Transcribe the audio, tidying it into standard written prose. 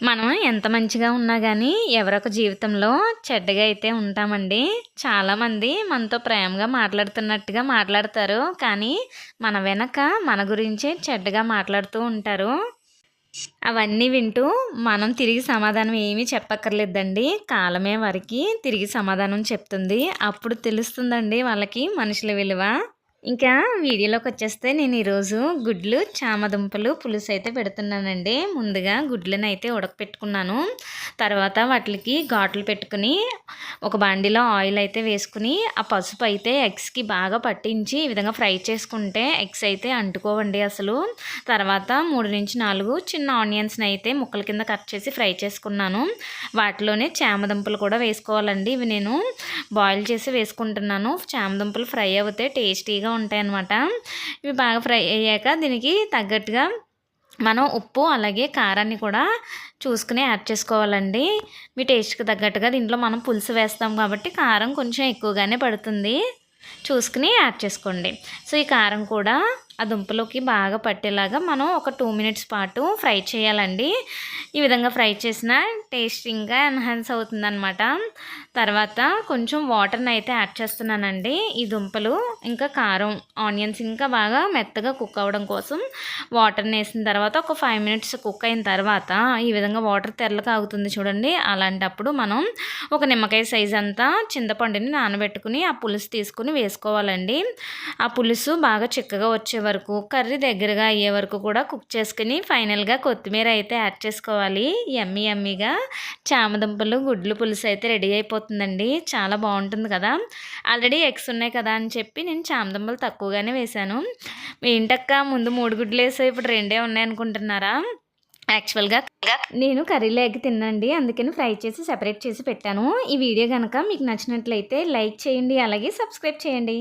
మనం ఎంత మంచిగా ఉన్నా గానీ, ఎవరొక జీవితంలో చెడ్డగా అయితే ఉంటామండి. చాలామంది మనతో ప్రేమగా మాట్లాడుతున్నట్టుగా మాట్లాడతారు. కానీ, మన వెనక మన గురించే చెడ్డగా మాట్లాడుతూ ఉంటారు. అవన్నీ వింటూ మనం తిరిగి సమాధానం ఏమీ చెప్పక్కర్లేదండి. కాలమే వారికి తిరిగి సమాధానం చెప్తుంది. అప్పుడు తెలుస్తుందండి వాళ్ళకి మనుషుల విలువ. ఇంకా వీడియోలోకొచ్చేస్తే నేను ఈరోజు గుడ్లు, చామదుంపలు పులుసయితే పెడుతున్నానండి. ముందుగా గుడ్లనైతే ఉడకపెట్టుకున్నాను. తర్వాత వాటిలికి ఘాట్లు పెట్టుకొని, ఒక బాండీలో ఆయిల్ అయితే వేసుకొని, ఆ పసుపు అయితే ఎగ్స్‌కి బాగా పట్టించి ఈ విధంగా ఫ్రై చేసుకుంటే ఎగ్స్ అయితే అంటుకోవండి అసలు. తర్వాత 3-4 చిన్న ఆనియన్స్‌నయితే ముక్కల కింద కట్ చేసి ఫ్రై చేసుకున్నాను. వాటిలోనే చామదుంపలు కూడా వేసుకోవాలండి. ఇవి నేను బాయిల్ చేసి వేసుకుంటున్నాను. చామదుంపలు ఫ్రై అవుతే టేస్టీగా ఉంటాయన్నమాట. ఇవి బాగా ఫ్రై అయ్యాక దీనికి తగ్గట్టుగా మనం ఉప్పు అలాగే కారాన్ని కూడా చూసుకుని యాడ్ చేసుకోవాలండి. మీ టేస్ట్‌కి తగ్గట్టుగా దీంట్లో మనం పులుసు వేస్తాం కాబట్టి కారం కొంచెం ఎక్కువగానే పడుతుంది. చూసుకుని యాడ్ చేసుకోండి. సో, ఈ కారం కూడా ఆ దుంపలోకి బాగా పట్టేలాగా మనం ఒక 2 మినిట్స్ పాటు ఫ్రై చేయాలండి. ఈ విధంగా ఫ్రై చేసిన టేస్ట్ ఇంకా ఎన్హాన్స్ అవుతుందనమాట. తర్వాత కొంచెం వాటర్‌ని అయితే యాడ్ చేస్తున్నానండి. ఈ దుంపలు ఇంకా కారం, ఆనియన్స్ ఇంకా బాగా మెత్తగా కుక్ అవ్వడం కోసం వాటర్‌ని వేసిన తర్వాత ఒక 5 మినిట్స్ కుక్ అయిన తర్వాత ఈ విధంగా వాటర్ తెరలు కాగుతుంది చూడండి. అలాంటప్పుడు మనం ఒక నిమ్మకాయ సైజ్ అంతా చింతపండుని నానబెట్టుకుని ఆ పులుసు తీసుకుని వేసుకోవాలండి. ఆ పులుసు బాగా చిక్కగా వచ్చే వరకు కర్రీ దగ్గరగా అయ్యే వరకు కూడా కుక్ చేసుకుని ఫైనల్‌గా కొత్తిమీర అయితే యాడ్ చేసుకోవాలి. యమ్మీ యమ్మీగా చామదుంపలు, గుడ్లు పులుసు అయితే రెడీ అయిపోతుందండి. చాలా బాగుంటుంది కదా! ఆల్రెడీ ఎగ్స్ ఉన్నాయి కదా అని చెప్పి నేను చామదుంపలు తక్కువగానే వేశాను. ఏంటక్క ముందు 3 గుడ్లు వేసావు ఇప్పుడు 2 ఉన్నాయనుకుంటున్నారా? యాక్చువల్‌గా నేను కర్రీలో ఎగ్ తిననండి. అందుకని ఫ్రై చేసి సెపరేట్ చేసి పెట్టాను. ఈ వీడియో గనక మీకు నచ్చినట్లయితే లైక్ చేయండి. అలాగే సబ్స్క్రైబ్ చేయండి.